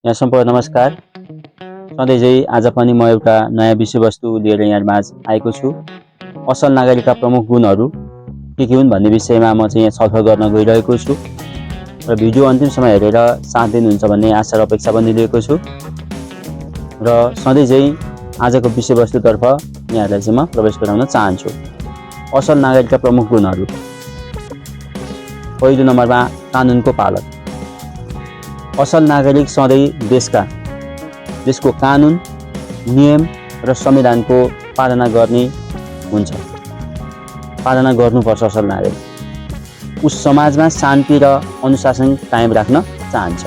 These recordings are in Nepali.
यहाँ सम्पूर्ण नमस्कार। सधैँझै आज पनि म एउटा नयाँ विषयवस्तु लिएर यहाँ माझ आएको छु। असल नागरिकका प्रमुख गुणहरू के हुन् भन्ने विषयमा म चाहिँ यहाँ छलफल गर्न गइरहेको छु र भिडियो अन्तिमसम्म हेरेर साथ दिनुहुन्छ भन्ने आशा र अपेक्षा पनि लिएको छु र सधैँझै आजको विषयवस्तुतर्फ यहाँलाई चाहिँ म प्रवेश गराउन चाहन्छु। असल नागरिकका प्रमुख गुणहरू। पहिलो नम्बरमा कानुनको पालन। असल नागरिक सधैँ देशको कानुन, नियम र संविधानको पालना गर्ने हुन्छ। पालना गर्नुपर्छ असल नागरिक। उस समाजमा शान्ति र अनुशासन कायम राख्न चाहन्छ।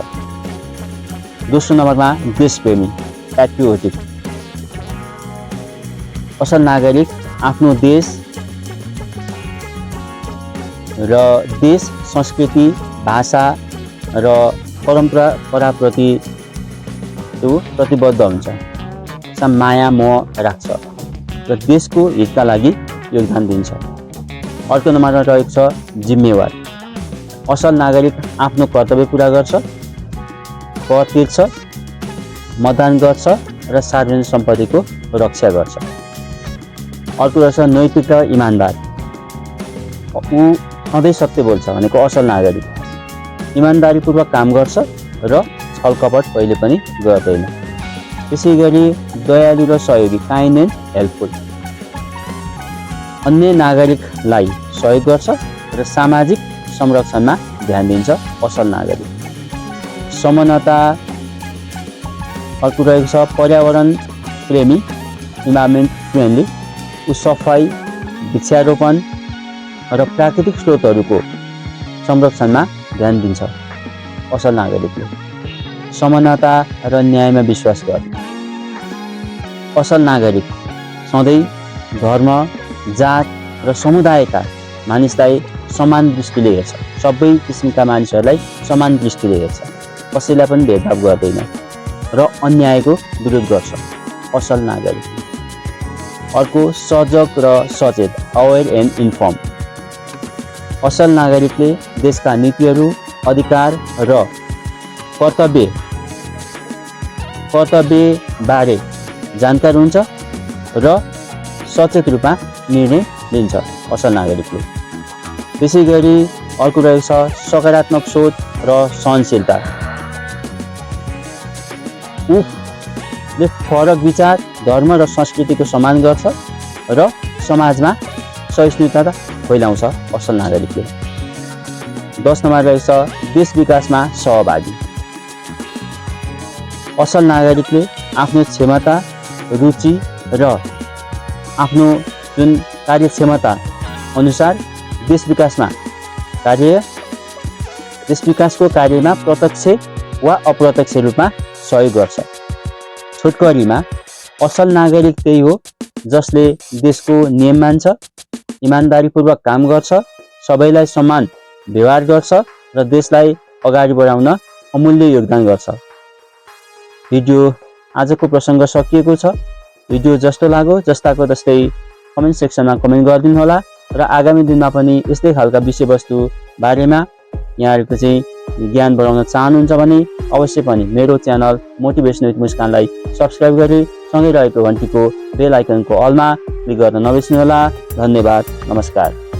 दोस्रो नम्बरमा देशप्रेमी, प्याट्रियोटिक। असल नागरिक आफ्नो देश, संस्कृति, भाषा र परम्पराप्रति प्रतिबद्ध हुन्छ। माया मोह राख्छ र देशको हितका लागि योगदान दिन्छ। अर्को नम्बरमा रहेको छ जिम्मेवार। असल नागरिक आफ्नो कर्तव्य पुरा गर्छ, कर तिर्छ, मतदान गर्छ र सार्वजनिक सम्पत्तिको रक्षा गर्छ। अर्को रहेछ नैतिक र इमान्दार। ऊ सधैँ सत्य बोल्छ भनेको असल नागरिक। इमान्दारीपूर्वक काम गर्छ र छलकपट कहिले पनि गर्दैन। त्यसै गरी दयालु र सहयोगी, काइन्ड एन्ड हेल्पफुल। अन्य नागरिकलाई सहयोग गर्छ र सामाजिक संरक्षणमा ध्यान दिन्छ असल नागरिक। समानता। अर्को रहेको छ पर्यावरण प्रेमी, इन्भाइरोमेन्ट फ्रेन्डली। ऊ सफाई, वृक्षारोपण र प्राकृतिक स्रोतहरूको संरक्षणमा ध्यान दिन्छ असल नागरिकले। समानता र न्यायमा विश्वास गर्ने। असल नागरिक सधैँ धर्म, जात र समुदायका मानिसलाई समान दृष्टिले हेर्छ। सबै किसिमका मानिसहरूलाई समान दृष्टिले हेर्छ। कसैलाई पनि भेदभाव गर्दैन र अन्यायको विरोध गर्छ असल नागरिक। अर्को सजग र सचेत, अवेयर एन्ड इन्फर्म। असल नागरिकले देशका नीतिहरू, अधिकार र कर्तव्यबारे जानकार हुन्छ र सचेत रूपमा निर्णय लिन्छ असल नागरिकले। त्यसै गरी अर्को रहेको छ सकारात्मक सोच र सहनशीलता। उसले फरक विचार, धर्म र संस्कृतिको सम्मान गर्छ र समाजमा सहिष्णुता फैलाउँछ असल नागरिकले। 10 नम्बर रहेको छ देश विकासमा सहभागी। असल नागरिकले आफ्नो क्षमता, रुचि र आफ्नो जुन कार्यक्षमता अनुसार देश विकासको कार्यमा प्रत्यक्ष वा अप्रत्यक्ष रूपमा सहयोग गर्छ। छोटकरीमा असल नागरिक त्यही हो जसले देशको नियम मान्छ, इमान्दारीपूर्वक काम गर्छ, सबैलाई समान व्यवहार गर्छ र देशलाई अगाडि बढाउन अमूल्य योगदान गर्छ। भिडियो आजको प्रसङ्ग सकिएको छ। भिडियो जस्तो लाग्यो जस्ताको तस्तै कमेन्ट सेक्सनमा कमेन्ट गरिदिनु होला र आगामी दिनमा पनि यस्तै खालका विषयवस्तु बारेमा यहाँहरूको चाहिँ ज्ञान बढाउन चाहनुहुन्छ भने अवश्य पनि मेरो च्यानल मोटिभेसन विथ मुस्कानलाई सब्सक्राइब गरी सँगै रहेको घन्टीको बेल आइकनको अलमा क्लिक गर्न नबिर्सनुहोला। धन्यवाद। नमस्कार।